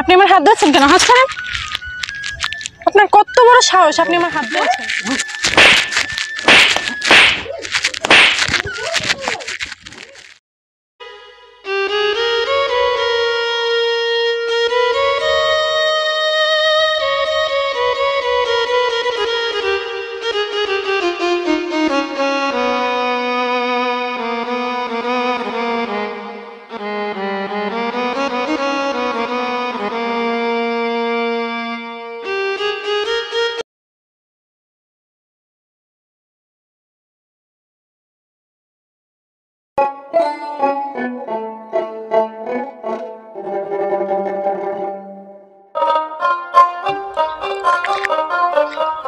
আপনি আমার হাত ধরেছেন কেন? হাত ছাড়েন। আপনার কত বড় সাহস, আপনি আমার হাত ধরেছেন?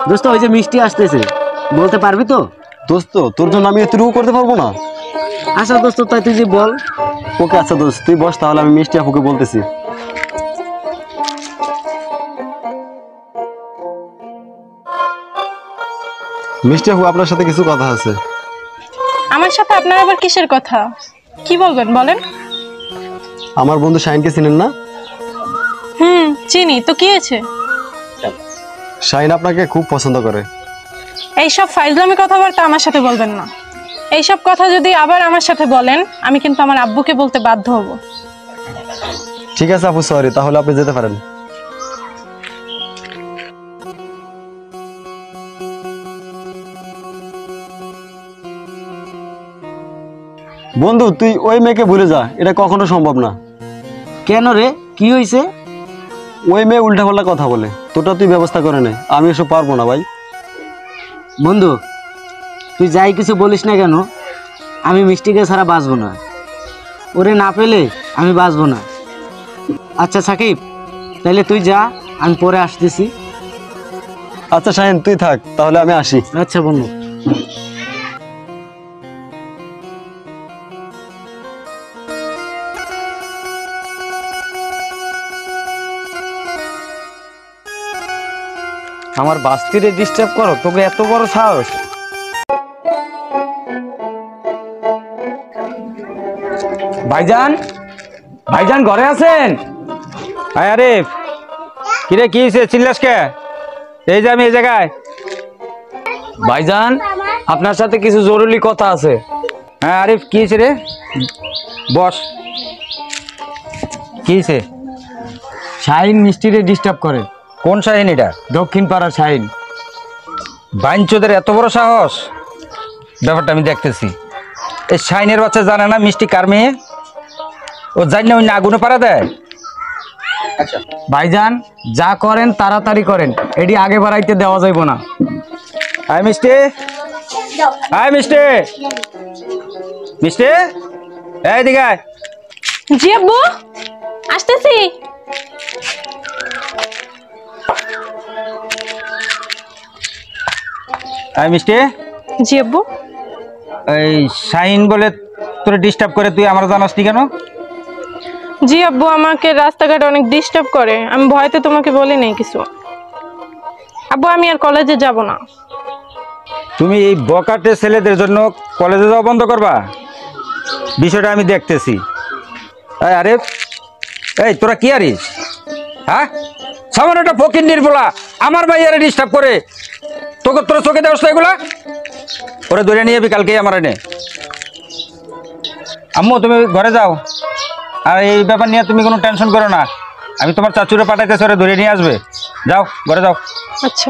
দোস্ত ওই যে মিষ্টি আসতেছে, বলতে পারবি তো? দোস্ত তোর জন্য আমি এতটুকু করতে পারবো না। আচ্ছা দোস্ত তাই তুই যে বল। ওকে আচ্ছা দোস্ত তুই বস, তাহলে আমি মিষ্টি আপুকে বলতেছি। মিষ্টি আপু আপনার সাথে কিছু কথা আছে। আমার সাথে আপনার আবার কিসের কথা? কি বলবেন বলেন। আমার বন্ধু শাহিনকে চিনেন না? চিনি তো, কি হয়েছে? শাহিন আপনাকে খুব পছন্দ করে। এইসব ফাইজলামি কথাবার্তা আমার সাথে বলবেন না। এইসব কথা যদি আবার আমার সাথে বলেন, আমি কিন্তু আমার আব্বুকে বলতে বাধ্য হব। ঠিক আছে আপু, সরি, তাহলে আপনি যেতে পারেন। বন্ধু তুই ওই মেয়েকে ভুলে যা, এটা কখনো সম্ভব না। কেন রে, কি হয়েছে? ওই মেয়ে উল্টাপাল্টা কথা বলে, তোটা তুই ব্যবস্থা করে নে, আমি এসব পারবো না ভাই। বন্ধু তুই যাই কিছু বলিস না কেন, আমি মিষ্টিকে ছাড়া বাঁচবো না। ওরে না পেলে আমি বাঁচবো না। আচ্ছা সাকিব, তাহলে তুই যা, আমি পরে আসতেছি। আচ্ছা শাহিন তুই থাক, তাহলে আমি আসি। আচ্ছা বন্ধু। আমার বাস্তিরে ডিস্টার্ব করো, তোকে এত বড় সাহস? ভাইজান, ভাইজান ঘরে আছেন? হ্যাঁ আরিফ, কিরে কি হয়েছে, চিল্লাস কে? এই যে আমি এই জায়গায়। ভাইজান আপনার সাথে কিছু জরুরি কথা আছে। হ্যাঁ আরিফ, কি হয়েছে রে? বস। কি হয়েছে? শাহিন মিষ্টিরে ডিস্টার্ব করে। কোন শাহিন এটা? দক্ষিণ পাড়ার শাহিন। বাইনচোদের এত বড় সাহস? ব্যাপারটা আমি দেখতেছি। এই শাহিনের বাচ্চা জানে না মিষ্টি কার মেয়ে? ও জানি না, ওই আগুনে পাড়া দেয়। ভাইজান যা করেন তাড়াতাড়ি করেন, এটি আগে বাড়াইতে দেওয়া যাইব না। আয় মিষ্টি, আয় মিষ্টি, মিষ্টি এইদিকে আয়। জি আব্বু, আসতেছি। আয় মিষ্টি। জি আব্বু। এই শাহিন বলে তোরে ডিস্টার্ব করে, তুই আমার জানাসনি কেন? জি আব্বু, আমাকে রাস্তাঘাটে অনেক ডিস্টার্ব করে, আমি ভয়তে তোমাকে বলি নাই কিছু। আব্বু আমি আর কলেজে যাব না। তুমি এই বকাটে ছেলেদের জন্য কলেজে যাওয়া বন্ধ করবা? বিষয়টা আমি দেখতেছি। আরে এই তোরা কি আরিস? হ্যাঁ, সামান্য একটা ফকির নির্বলা আমার ভাইয়ারে ডিস্টার্ব করে, তোকে তোরা চোখে দেওয়াস না এগুলা? ওরা ধরে নিয়ে যাবি কালকেই আমার এনে। আম্মু তুমি ঘরে যাও, আর এই ব্যাপার নিয়ে তুমি কোনো টেনশন করো না। আমি তোমার চাচুরে পাঠাইতেছি, ওরা ধরে নিয়ে আসবে। যাও ঘরে যাও। আচ্ছা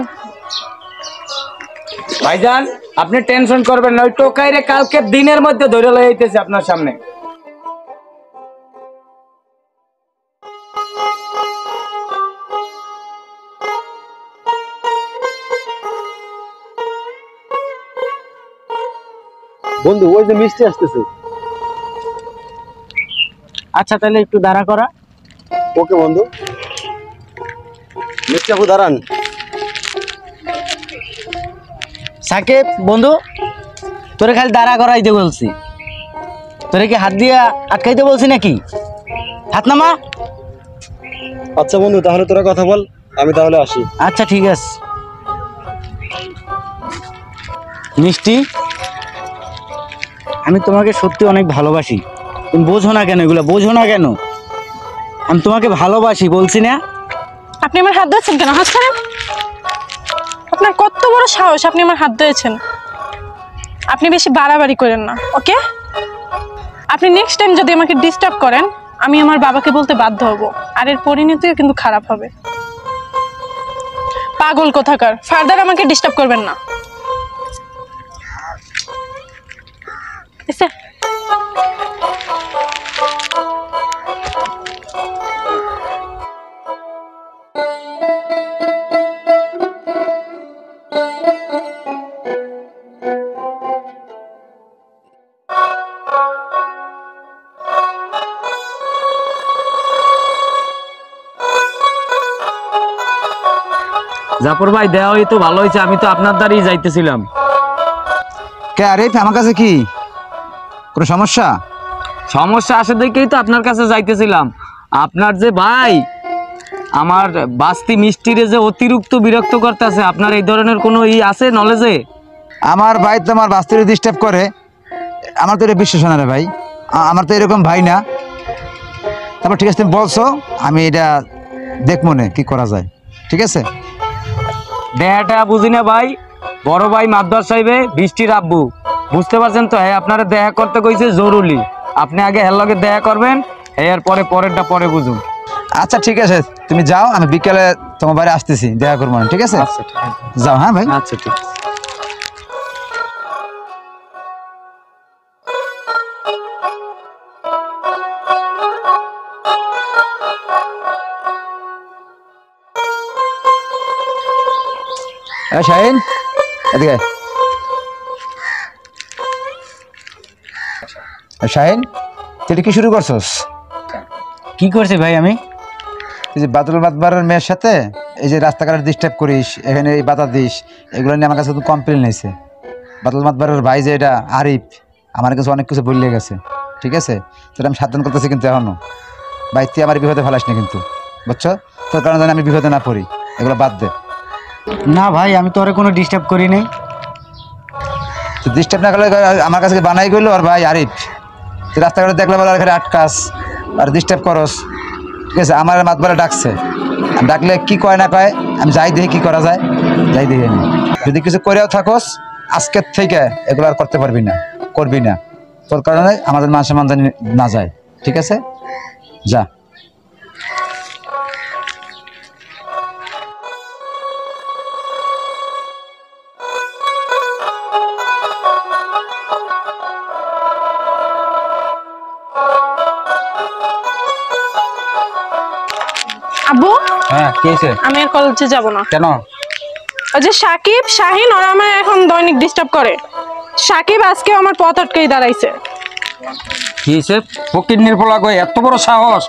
ভাইজান আপনি টেনশন করবেন না, ওই টোকাইরে কালকে দিনের মধ্যে ধরে লয়ে আইতেছে আপনার সামনে। বন্ধু ওই যে মিষ্টি আসতেছে। আচ্ছা তাহলে একটু দাঁড়া করা। ওকে বন্ধু। মিষ্টি আপু দাঁড়ান। সাকিব বন্ধু, তোরে খালি দাঁড়া করাইতে বলছি, তোরে কি হাত দিয়ে আটকাইতে বলছি নাকি? হাত নামা। আচ্ছা বন্ধু তাহলে তোরা কথা বল, আমি তাহলে আসি। আচ্ছা ঠিক আছে। মিষ্টি, আমি তোমাকে সত্যি অনেক ভালোবাসি, তুমি বোঝো না কেন? এগুলো বোঝো না কেন? আমি তোমাকে ভালোবাসি বলছি না? আপনি আমার হাত ধরেছেন কেন? হাত ছাড়েন। আপনার কত বড় সাহস, আপনি আমার হাত ধরেছেন। আপনি বেশি বাড়াবাড়ি করেন না, ওকে? আপনি নেক্সট টাইম যদি আমাকে ডিস্টার্ব করেন, আমি আমার বাবাকে বলতে বাধ্য হব, আর এর পরিণতিও কিন্তু খারাপ হবে। পাগল কোথাকার, ফার্দার আমাকে ডিস্টার্ব করবেন না। এসে জাফর ভাই, দেওয়া হই তো ভালো হয়েছে, আমি তো আপনার দ্বারই যাইতেছিলাম। কে আরিফ, আমার কাছে কি কোনো সমস্যা? সমস্যা আসে দেখেই তো আপনার কাছে যাইতেছিলাম। আপনার যে ভাই আমার বাস্তি মিষ্টিরে যে অতিরিক্ত বিরক্ত করতেছে, আপনার এই ধরনের কোনো আছে নলেজে? আমার ভাই তো আমার বাস্তবে ডিস্টার্ব করে, আমার তো এটা বিশ্বাস না রে ভাই, আমার তো এরকম ভাই না। তারপর ঠিক আছে, তুমি বলছো, আমি এটা দেখবো না কি করা যায়, ঠিক আছে? দেহাটা বুঝি না ভাই, বড় ভাই মাদ্রাস সাহেবে বৃষ্টির আব্বু, বুঝতে পারছেন তো? হ্যাঁ, আপনারা দেখা করতে কইছে জরুরি। আপনি আগে হের লগে দেখা করবেন, এর পরে পরেরটা পরে বুঝুন। আচ্ছা ঠিক আছে, তুমি যাও, আমি বিকেলে তোমার বাড়ি আসতেছি, দেখা করবো না, ঠিক আছে? আচ্ছা ঠিক আছে। যাও, হ্যাঁ ভাই। আচ্ছা ঠিক আছে। শাহিন, এদিকে শাহিন, তুই এটা কি শুরু করছস? কি করছি ভাই আমি? এই যে বাদল মাতবারের মেয়ের সাথে এই যে রাস্তাঘাটে ডিস্টার্ব করিস, এখানে এই বাধা দিস, এগুলো নিয়ে আমার কাছে কমপ্লেন নিয়েছে। বাদল মাতবারের ভাই যে এটা আরিফ, আমার কাছে অনেক কিছু বললে গেছে, ঠিক আছে? তোর আমি সাবধান করতেছি কিন্তু এখনো। ভাই তুই আমার বিপদে ফেলাস না কিন্তু, বুঝছো? তোর কারণে যেন আমি বিপদে না পড়ি, এগুলো বাদ দে। না ভাই, আমি তো ওরে কোনো ডিস্টার্ব করি নাই। তুই ডিস্টার্ব না করলে আমার কাছে বানাই গেলো আর ভাই আরিফ, তুই রাস্তাঘাটে দেখলে বলে এখানে আটকাস আর ডিস্টার্ব করস, ঠিক আছে? আমার মাতবারে ডাকছে, আর ডাকলে কি কয় না কয় আমি যাই দেখি কি করা যায়, যাই দেখি আমি। যদি কিছু করেও থাকস, আজকের থেকে এগুলো আর করতে পারবি না, করবি না। তোর কারণে আমাদের মান সম্মান জানি না যায়, ঠিক আছে? যা। আব্বু, হ্যাঁ, কি হয়েছে? আমি আর কলেজে যাব না। কেন? ওই যে সাকিব, শাহিন, ওরা আমার এখন দৈনিক ডিস্টার্ব করে। সাকিব আজকেও আমার পথ আটকেই দাঁড়াইছে। কি হয়েছে? ফকির নির্ভলা গো, এত বড় সাহস!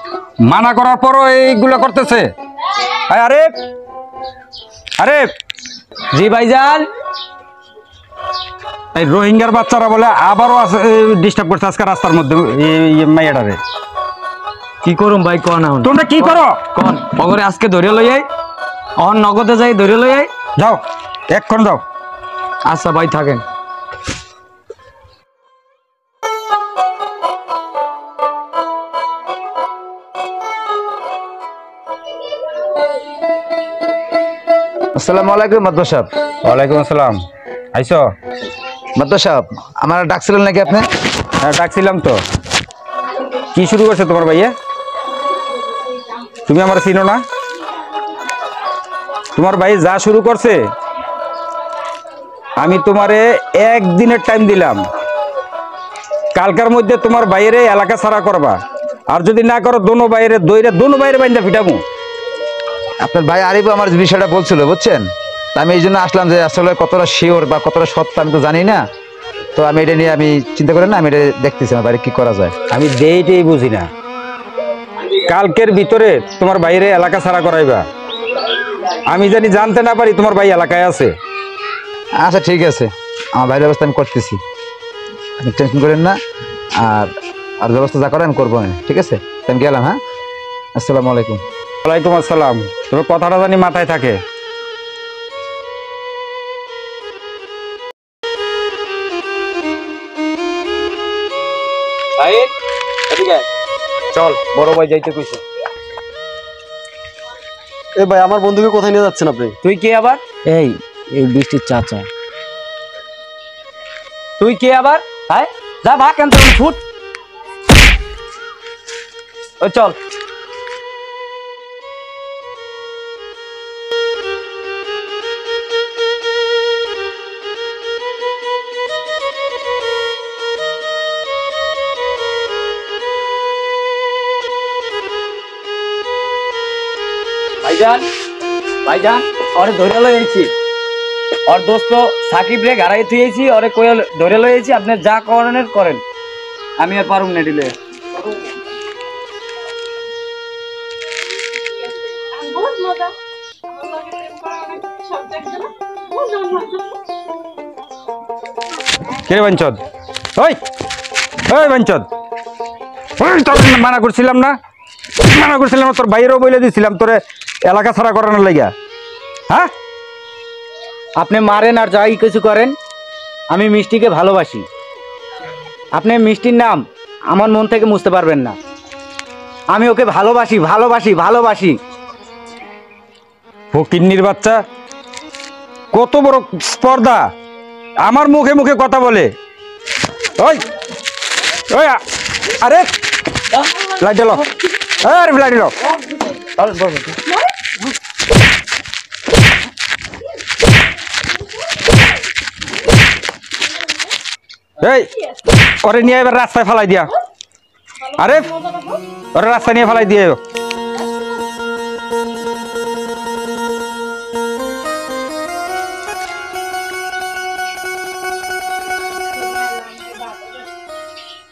মানা করার পরও এইগুলো করতেছে। আরে আরে, জি ভাইজান। এই রোহিঙ্গার বাচ্চারা বলে আবারও ডিস্টার্ব করছে আজকে রাস্তার মধ্যে এই মাইয়াটারে। কি করুম ভাই, কন এখন? তোমরা কি করো? কন পগরে আজকে ধরে লই আই, অহন নগদে যাই ধরে লই আই। যাও, এক্ষণ যাও। আচ্ছা ভাই, থাকেন। আসসালামু আলাইকুম মাদ্দা সাহেব। ওয়ালাইকুম আসসালাম। আইসো? মাদ্দা সাহেব, আমার ডাকছিলেন নাকি আপনি? হ্যাঁ, ডাকছিলাম তো। কি শুরু করছে তোমার ভাইয়া? তুমি আমার চিনো না? তোমার ভাই যা শুরু করছে, আমি তোমারে একদিনের টাইম দিলাম, কালকার মধ্যে তোমার বাইরে এলাকা ছাড়া করবা। আর যদি না করো, দোনো বাইরে বাইন্দা ফিটামু। আপনার ভাই আরিফ আমার বিষয়টা বলছিল, বুঝছেন? তা আমি এই জন্য আসলাম যে আসলে কতটা শিওর বা কতটা সত্য আমি তো জানি না, তো আমি এটা নিয়ে আমি চিন্তা করি না, আমি এটা দেখতেছি আমার বাইরে কি করা যায়। আমি দেইটাই বুঝি না। কালকের ভিতরে তোমার বাইরে এলাকা ছাড়া করাইবা, আমি জানি জানতে না পারি তোমার ভাই এলাকায় আছে। আচ্ছা ঠিক আছে, আমার বাইরের ব্যবস্থা আমি করতেছি, আপনি টেনশন করেন না। আর আর ব্যবস্থা যা করে আমি করবো না, ঠিক আছে? আমি গেলাম, হ্যাঁ? আসসালামু আলাইকুম। ওয়ালাইকুম আসসালাম। তোমার কথাটা জানি মাথায় থাকে। চল, বড় ভাই যাইতে কইছে। এ ভাই আমার বন্ধুকে কোথায় নিয়ে যাচ্ছেন আপনি? তুই কে আবার? এই এই বৃষ্টির চাচা। তুই কে আবার? হ্যাঁ, যা ভাগ কেন ফুট। ও চল। ভাইজান, ভাইজান, ওরে ধরে লইছি। ওর দোস্ত সাকিব রে গাড়াই থুয়েছি, ওরে কই ধরে লইছি। আপনি যা করেন করেন, আমি আর পারুম না দিলে। কে বাঞ্চদ? ওই ওই বাঞ্চদ, মানা করছিলাম না, মানা করছিলাম না, তোর বাইরেও বলে দিছিলাম তোরে এলাকা ছাড়া করানোর লাগিয়া। হ্যাঁ, আপনি মারেন আর যাই কিছু করেন, আমি মিষ্টিকে ভালোবাসি। আপনি মিষ্টির নাম আমার মন থেকে মুছতে পারবেন না। আমি ওকে ভালোবাসি ভালোবাসি ভালোবাসি। ফকিন্নির বাচ্চা, কত বড় স্পর্ধা, আমার মুখে মুখে কথা বলে। ওই ওই আরে লাইট জ্বালো, আরে লাইট জ্বালো। এই ওরে নিয়ে এবার রাস্তায় ফেলাই দিয়া। আরে ওরে রাস্তায় নিয়ে ফেলাই দিয়ে।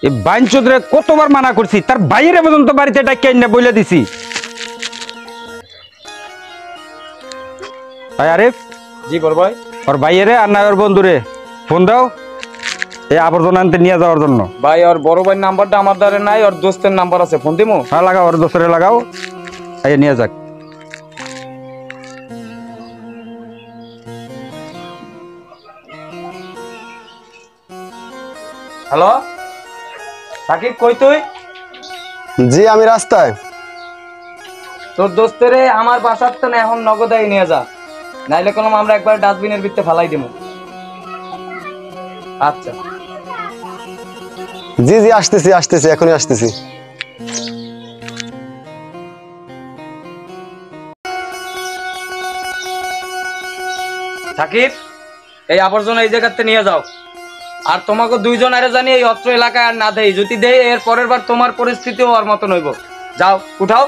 এই বাইনচোদরে কতবার মানা করছি, তার বাইরে পর্যন্ত বাড়িতে ডাকিয়ে না বলে দিছি। আরিফ, জি বড় ভাই। ওর ভাইয়েরে আর না ওর বন্ধুরে ফোন দাও এই আবর্জনা আনতে নিয়ে যাওয়ার জন্য। ভাই ওর বড় ভাইয়ের নাম্বারটা আমার দ্বারা নাই, ওর দোস্তের নাম্বার আছে, ফোন দিমু? হ্যাঁ লাগাও, ওর দোসরে লাগাও, এই নিয়ে যাক। হ্যালো সাকিব, কই তুই? জি আমি রাস্তায়। তোর দোস্তেরে আমার বাসার তো না এখন নগদাই নিয়ে যা, নাইলে কোনো আমরা একবার ডাস্টবিনের ভিতরে ফেলাই দিমু। আচ্ছা জি জি আসতেছি আসতেছি, এখনই আসতেছি। সাকিব, এই আবর্জনা এই জায়গাতে নিয়ে যাও। আর তোমাকে দুইজন আরে জানি এই অত্র এলাকায় আর না দেই, যদি দেই এর পরের বার তোমার পরিস্থিতিও ওর মতন হইব। যাও উঠাও।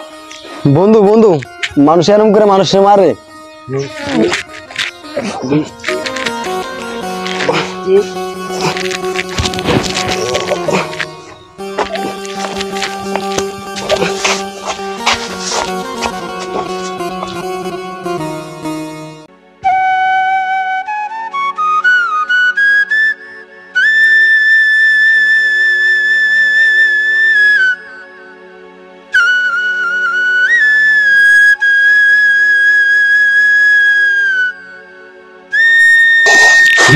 বন্ধু বন্ধু, মানুষ এরম করে মানুষের মারে?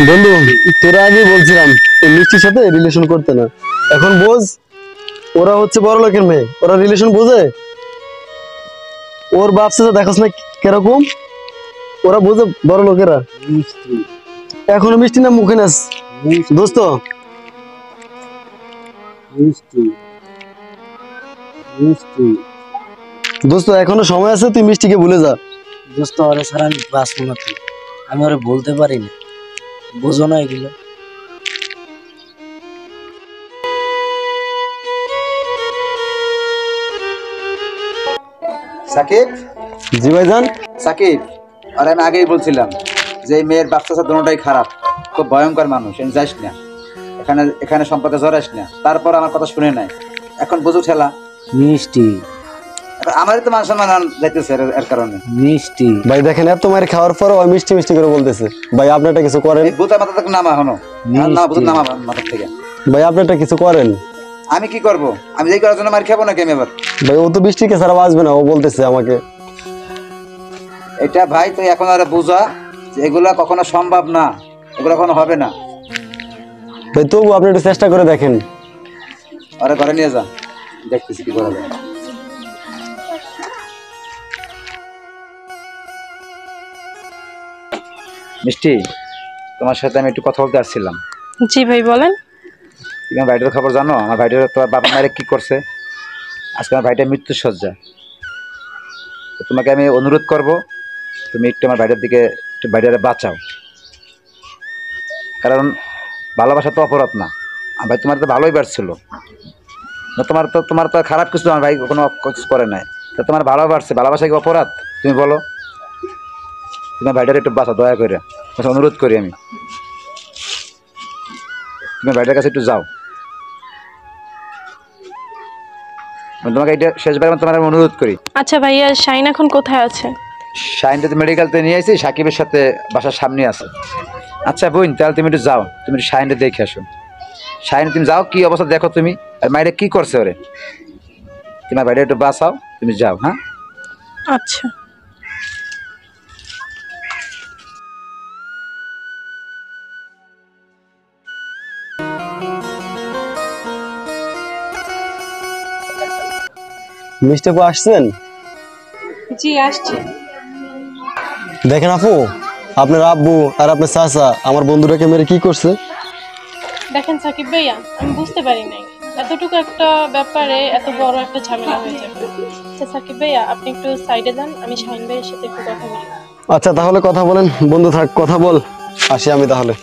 বন্ধু তোরা আগে বলছিলাম এই মিষ্টির সাথে রিলেশন করতে না, এখন বোঝ ওরা হচ্ছে বড় লোকের মেয়ে, ওরা রিলেশন বোঝে? ওর বাপ সাথে দেখোস না কিরকম, ওরা বোঝে বড় লোকেরা। এখনো মিষ্টি না মুখে নাস দোস্ত, দোস্ত এখনো সময় আছে, তুই মিষ্টিকে ভুলে যা। দোস্ত ওরে ছাড়া আমি বাঁচবো না, তুই আমি ওরে বলতে পারি না, বোঝো না এগুলো। সাকিব, জি ভাইজান। সাকিব, আর আমি আগেই বলছিলাম যে এই মেয়ের বাচ্চা দুটোটাই খারাপ, খুব ভয়ঙ্কর মানুষ, আমি যাইস না এখানে, এখানে সম্পর্কে জড়াইস না। তারপর আমার কথা শুনে নাই, এখন বুঝু ঠেলা। মিষ্টি আমারই তো মান সম্মান যাইতেছে এর কারণে। মিষ্টি ভাই দেখেন এত মায়ের খাওয়ার পর ওই মিষ্টি মিষ্টি করে বলতেছে। ভাই আপনি একটা কিছু করেন, ভূতা মাথা থেকে নামা হনো, না ভূত নামা মাথার থেকে। ভাই আপনি একটা কিছু করেন। আমি কি করব? আমি যেই করার জন্য মার খাবো নাকি আমি এবার? ভাই ও তো বৃষ্টিকে ছাড়া বাঁচবে না, ও বলতেছে আমাকে। এটা ভাই তুই এখন আর বুঝা যে এগুলা কখনো সম্ভব না, এগুলো কখনো হবে না। ভাই তবু আপনি একটু চেষ্টা করে দেখেন। আরে ঘরে নিয়ে যা, দেখতেছি কি করা যায়। মিষ্টি, তোমার সাথে আমি একটু কথা বলতে আসছিলাম। জি ভাই বলেন। তুমি আমার ভাইটার খবর জানো? আমার ভাইটার তোমার বাবা মায়ের কি করছে? আজকে আমার ভাইটার মৃত্যুসজ্জা। তো তোমাকে আমি অনুরোধ করব, তুমি একটু আমার ভাইটার দিকে একটু ভাইটারে বাঁচাও। কারণ ভালোবাসা তো অপরাধ না। আমার ভাই তোমার তো ভালোই বাড়ছিল না, তোমার তো খারাপ কিছু আমার ভাই কোনো কিছু করে নাই। তা তোমার ভালো বাড়ছে, ভালোবাসা কি অপরাধ? তুমি বলো। তোমার ভাইটারে একটু বাঁচাও দয়া করে, অনুরোধ করি আমি। তুমি ভাইটার কাছে একটু যাও। আমি তোমাকে এটা শেষবার তোমার আমি অনুরোধ করি। আচ্ছা ভাইয়া, শাইন এখন কোথায় আছে? শাইনটা তো মেডিকেলতে নিয়ে আসি, সাকিবের সাথে বাসার সামনে আছে। আচ্ছা বোন, তাহলে তুমি একটু যাও, তুমি একটু শাইনটা দেখে আসো। শাইন তুমি যাও, কি অবস্থা দেখো তুমি, আর মায়েরা কি করছে ওরে। তোমার বাইরে একটু বাঁচাও, তুমি যাও। হ্যাঁ আচ্ছা। মিষ্টি আপু আসছেন? জি আসছি। দেখেন আপু, আপনার আব্বু আর আপনার চাচা আমার বন্ধুটাকে মেরে কি করছে। দেখেন সাকিব ভাইয়া, আমি বুঝতে পারি নাই এতটুকু একটা ব্যাপারে এত বড় একটা ঝামেলা হয়ে যাবে। আচ্ছা সাকিব ভাইয়া, আপনি একটু সাইডে যান, আমি শাহিন ভাইয়ের সাথে একটু কথা বলি। আচ্ছা তাহলে কথা বলেন, বন্ধু থাক, কথা বল। আসি আমি তাহলে।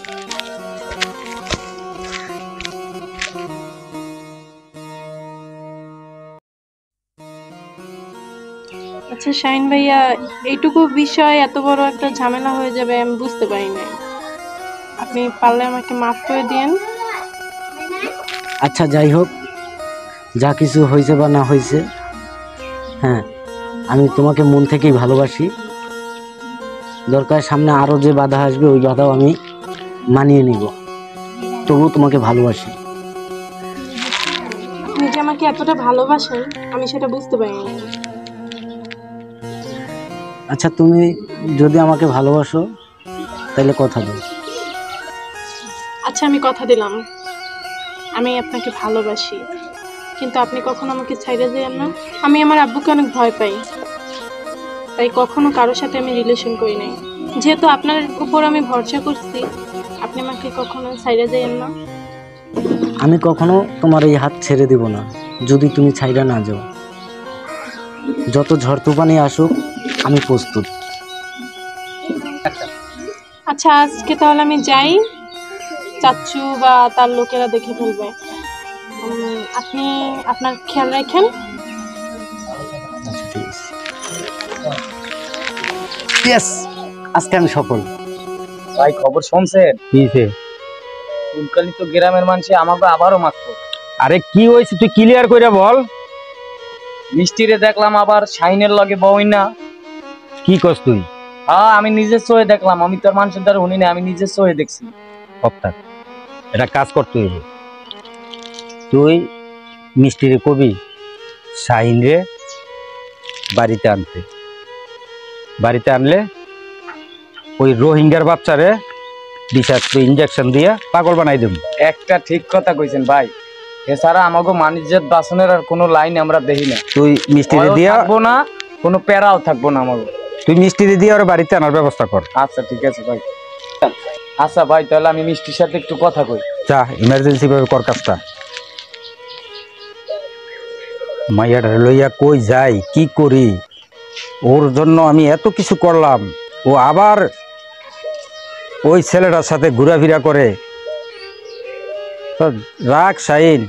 আচ্ছা শাহিন ভাইয়া, এইটুকু বিষয় এত বড় একটা ঝামেলা হয়ে যাবে আমি বুঝতে পারি নাই। আপনি পারলে আমাকে মাফ করে দিয়েন। আচ্ছা যাই হোক, যা কিছু হয়েছে বা না হয়েছে, হ্যাঁ আমি তোমাকে মন থেকেই ভালোবাসি। দরকার সামনে আরও যে বাধা আসবে ওই বাধাও আমি মানিয়ে নিব, তবুও তোমাকে ভালোবাসি। আপনি যে আমাকে এতটা ভালোবাসেন আমি সেটা বুঝতে পারি না। আচ্ছা তুমি যদি আমাকে ভালোবাসো তাহলে কথা দাও। আচ্ছা আমি কথা দিলাম, আমি আপনাকে ভালোবাসি, কিন্তু আপনি কখনো আমাকে ছাইড়ে যাবেন না। আমি আমার আব্বুকে অনেক ভয় পাই, তাই কখনো কারোর সাথে আমি রিলেশন করি নাই। যেহেতু আপনার উপর আমি ভরসা করছি, আপনি আমাকে কখনো ছাইড়ে যাবেন না। আমি কখনো তোমার এই হাত ছেড়ে দিব না যদি তুমি ছাইড়া না যাও। যত ঝড় তুফানি আসুক আমি প্রস্তুত। আচ্ছা আজকে তাহলে আমি যাই, চাচ্চু বা তার লোকেরা দেখে ফেলবে। আপনি আপনার খেয়াল রাখেন। আচ্ছা ঠিক আছে। ইয়েস, আজকে আমি সফল। ভাই খবর শুনছেন? কিছে? ফুলকালি তো গ্রামের মানুষে আমাকে আবারও মারতো। আরে কি হয়েছে তুই ক্লিয়ার করে বল। মিষ্টিরে দেখলাম আবার শাইনের লগে বউই না। কি করছ তুই? হ্যাঁ আমি নিজের চোখে দেখলাম, আমি তোর মানুষের দ্বারা শুনি না, আমি নিজের চোখে দেখছি। সপ্তাহ এটা কাজ করতে হইবে। তুই মিষ্টিরে কবি শাহিন রে বাড়িতে আনতে, বাড়িতে আনলে ওই রোহিঙ্গার বাচ্চারে বিষাক্ত ইঞ্জেকশন দিয়ে পাগল বানাই দেব। একটা ঠিক কথা কইছেন ভাই, এছাড়া আমাকে মানুষের বাসনের আর কোনো লাইন আমরা দেখি না। তুই মিষ্টিরে দিয়া থাকবো না, কোনো প্যারাও থাকবো না আমাকে। তুই মিষ্টিরে দিয়ে ওর বাড়িতে আনার ব্যবস্থা কর। আচ্ছা ঠিক আছে ভাই। আচ্ছা ভাই, তাহলে আমি মিষ্টির সাথে একটু কথা কই। যা ইমার্জেন্সি ভাবে কর কাজটা। মাইয়াটা লইয়া কই যাই কি করি, ওর জন্য আমি এত কিছু করলাম, ও আবার ওই ছেলেটার সাথে ঘোরাফেরা করে। রাখ শাহিন,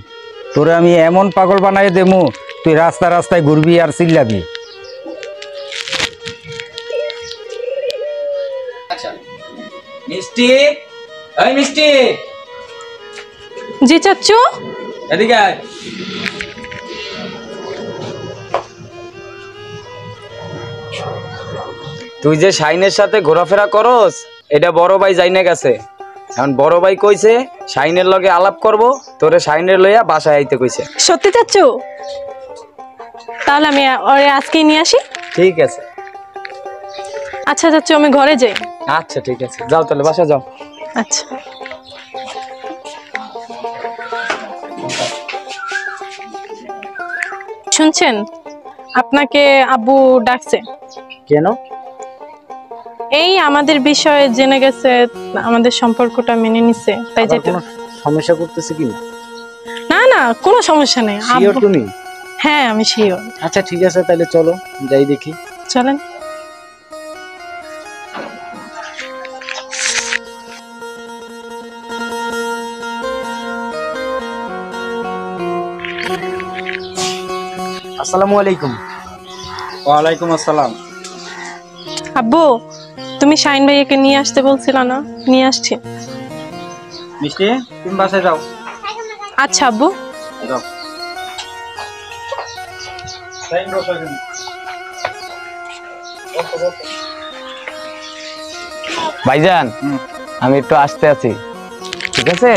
তোরে আমি এমন পাগল বানাই দেবো তুই রাস্তা রাস্তায় ঘুরবি আর চিল্লাবি। মিষ্টি, এই মিষ্টি, জি চাচ্চু। এদিকে আয়। তুই যে শাইনের সাথে ঘোরাফেরা করস এটা বড় ভাই যাইনে গেছে। এখন বড় ভাই কইছে শাইনের লগে আলাপ করব, তোরে শাইনের লইয়া বাসায় আইতে কইছে। সত্যি চাচ্চু? তাহলে আমি ওরে আজকেই নিয়ে আসি। ঠিক আছে। আচ্ছা চাচ্চু, আমি ঘরে যাই। আচ্ছা ঠিক আছে, যাও তাহলে বাসা যাও। আচ্ছা। শুনছেন, আপনাকে আব্বু ডাকছে। কেন? এই আমাদের বিষয়ে জেনে গেছে, আমাদের সম্পর্কটা মেনে নিছে, তাই আবার যেতে। কোনো সমস্যা করতেছে কি না? না না, কোনো সমস্যা নেই। শিওর তুমি? হ্যাঁ আমি শিওর। আচ্ছা ঠিক আছে, তাহলে চলো যাই দেখি। চলেন। আসসালামু আলাইকুম। ওয়ালাইকুম আসসালাম। আব্বু, তুমি শাইন ভাইয়াকে নিয়ে আসতে বলছিল না? নিয়ে আসছি। মিষ্টি, তুমি বাসায় যাও। আচ্ছা আব্বু। যাও। ভাইজান, আমি একটু আসতে আছি, ঠিক আছে?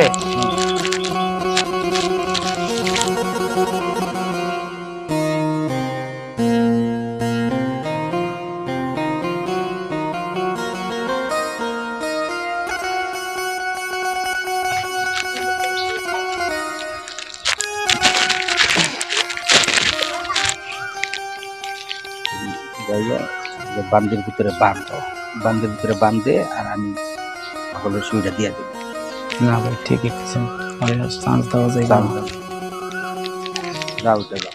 বান্দের ভিতরে বান্দের ভিতরে বান্ধে, আর আমি সকলের সুবিধা দিয়ে দেবো। না ভাই, ঠিকই আছে, চান্স দেওয়া যায়। যাও যাও।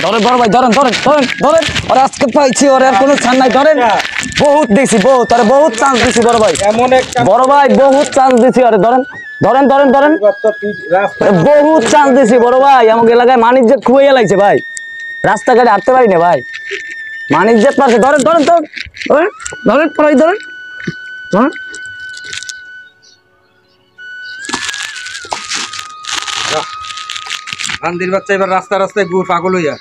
ধরেন বড় ভাই, ধরেন ধরেন ধরেন ধরেন, ওরে আজকে পাইছি, ওরে আর কোনো ছাড় নাই, ধরেন। বহুত দিছি, বহুত, আরে বহুত চান্স দিছি বড় ভাই, এমন একটা বড় ভাই বহুত চান্স দিছি, আরে ধরেন ধরেন ধরেন ধরেন, বহুত চান্স দিছি বড় ভাই। আমাকে এলাকায় মানিজ্জত খুঁয়ে লাগছে ভাই, রাস্তাঘাটে হাঁটতে পারি না ভাই, মানিজ্জত পারছে। ধরেন ধরেন ধরেন ধরেন ধরেন পড়াই ধরেন ধরেন। বান্দির বাচ্চা এবার রাস্তা রাস্তায় ঘুর পাগল হইয়া।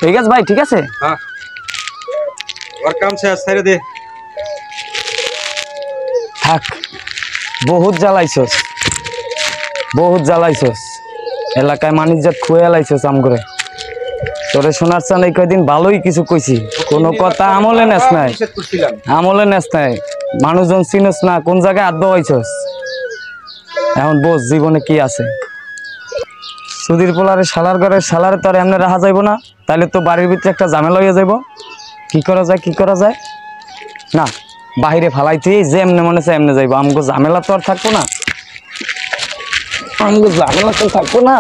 ঠিক আছে ভাই, ঠিক আছে। হ্যাঁ, ওর কাম শেষ, ছেড়ে দে। থাক, বহুত জ্বালাইছস, বহুত জ্বালাইছস, এলাকায় মানিজ্জত খুঁয়ে লাইছস আম করে। তোরে শোনার চান এই কয়দিন ভালোই কিছু কইছি, কোনো কথা আমলে নেস নাই, নিষেধ করছিলাম। আমলে নেস নাই, মানুষজন চিনস না, কোন জায়গায় আদ্য হইছস। এখন বোঝ জীবনে কি আছে। সুধীর পোলারে শালার ঘরে শালারে তো আর এমনি রাখা যাইব না, তাইলে তো বাড়ির ভিতরে একটা ঝামেলা হইয়া যাইব। কি করা যায়, কি করা যায়? না, বাহিরে ফালাইতেই যে এমনি মনে চায় এমনি যাইব, আমগো ঝামেলা তো আর থাকবো না, আমগো ঝামেলা তো থাকবো না।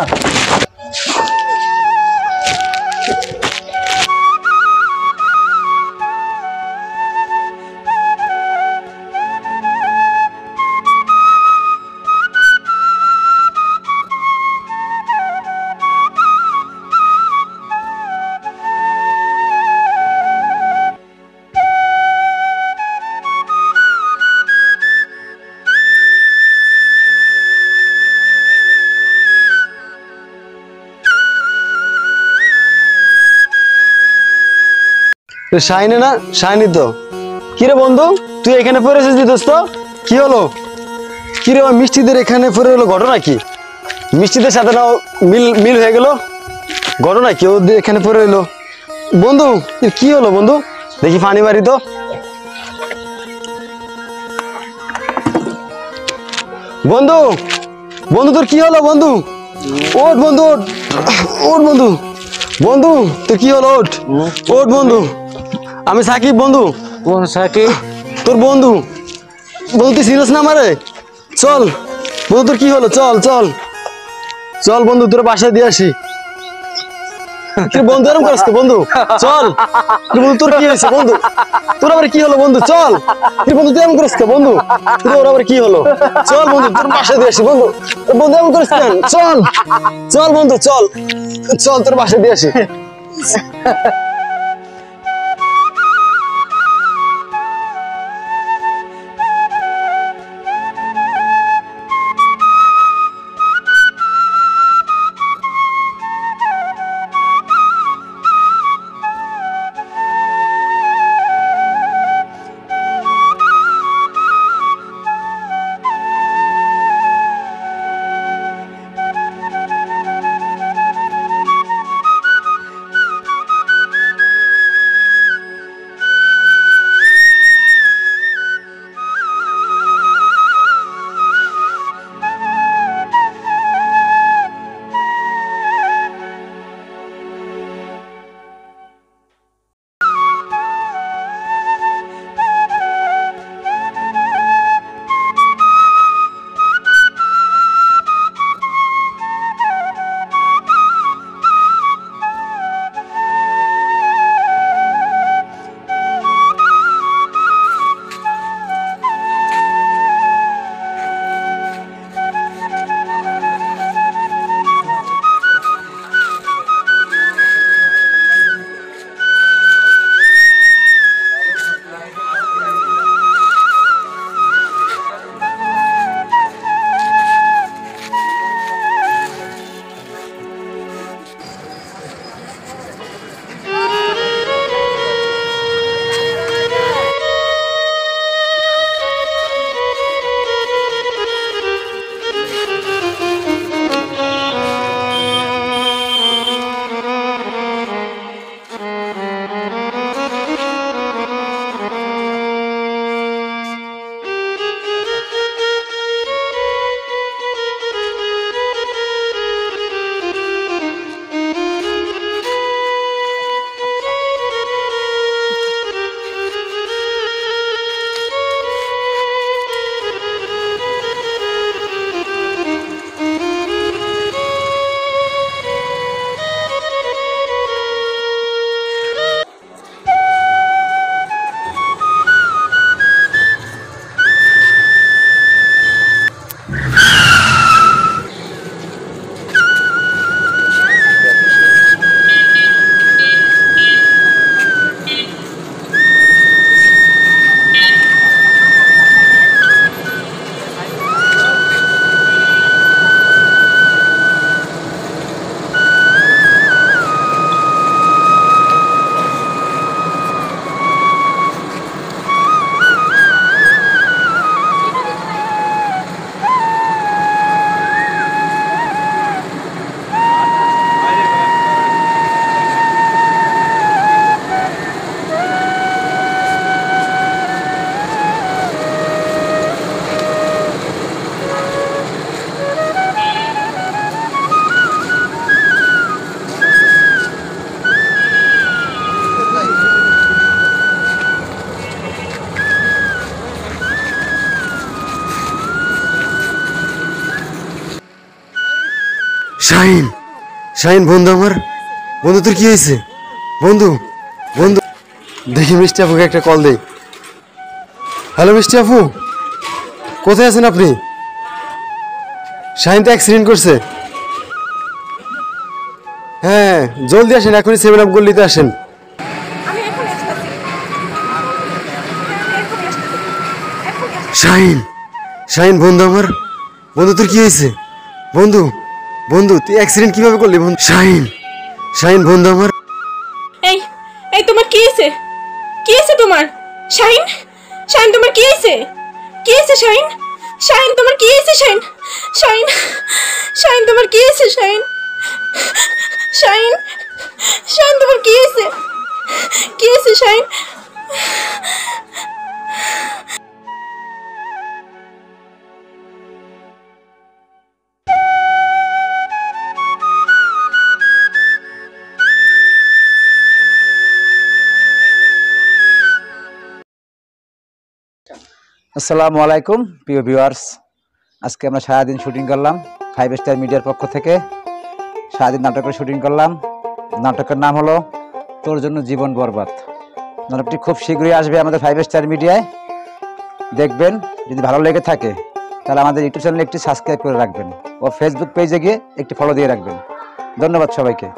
শাইনে না? শাইনি তো। কিরে বন্ধু, তুই এখানে পড়েছিস দোস্ত? কি হলো? কিরে ওই মিষ্টিদের এখানে পড়ে হলো, ঘটনা কি? মিষ্টিদের সাথে না মিল মিল হয়ে গেল, ঘটনা কি? ওদের এখানে পড়ে হলো বন্ধু, কি হলো বন্ধু? দেখি পানি বাড়ি তো। বন্ধু, বন্ধু তোর কি হলো বন্ধু? ওঠ বন্ধু, ওঠ, ওঠ বন্ধু, বন্ধু তোর কি হলো? ওঠ, ওঠ বন্ধু। আমি সাকিব বন্ধু। কোন সাকিব? তোর বন্ধু। বন্ধু তুই সিরিয়াস না আমারে? চল বন্ধু, তোর কি হলো? চল চল চল বন্ধু, তোর বাসায় দিয়ে আসি। তুই বন্ধু এরকম করিস তো বন্ধু? চল বন্ধু, তোর কি হয়েছে বন্ধু? তোর আবার কি হলো বন্ধু? চল তুই বন্ধু, তুই এমন করিস তো বন্ধু? তোর আবার কি হলো? চল বন্ধু, তোর বাসায় দিয়ে আসি বন্ধু। বন্ধু এমন করিস কেন? চল চল বন্ধু, চল চল তোর বাসায় দিয়ে আসি। শাহিন, শাহিন বন্ধু আমার, বন্ধু তোর কি হয়েছে? বন্ধু, বন্ধু দেখি মিষ্টি আপুকে একটা কল দেই। হ্যালো মিষ্টি আপু, কোথায় আছেন আপনি? শাহিন তো অ্যাক্সিডেন্ট করছে। হ্যাঁ জলদি আসেন, এখনই 7 আপ গল্লিতে আসেন। শাহিন, শাহিন বন্ধু আমার, বন্ধু তোর কি হয়েছে? বন্ধু, বন্ধু তুই অ্যাক্সিডেন্ট কিভাবে করলি? বন্ধু শাহিন, শাহিন বন্ধু আমার। এই এই তোমার কি হয়েছে? কি হয়েছে তোমার? শাহিন, শাহিন তোমার কি হয়েছে? কি হয়েছে শাহিন? শাহিন তোমার কি হয়েছে? শাহিন, শাহিন, শাহিন তোমার কি হয়েছে? শাহিন, শাহিন, শাহিন তোমার কি হয়েছে? কি হয়েছে শাহিন? আসসালামু আলাইকুম প্রিয় ভিউয়ার্স, আজকে আমরা সারাদিন শুটিং করলাম 5 স্টার মিডিয়ার পক্ষ থেকে। সারাদিন নাটকের শুটিং করলাম। নাটকের নাম হলো তোর জন্য জীবন বরবাদ। নাটকটি খুব শীঘ্রই আসবে আমাদের 5 স্টার মিডিয়ায়, দেখবেন। যদি ভালো লেগে থাকে তাহলে আমাদের ইউটিউব চ্যানেলে একটি সাবস্ক্রাইব করে রাখবেন ও ফেসবুক পেজে গিয়ে একটি ফলো দিয়ে রাখবেন। ধন্যবাদ সবাইকে।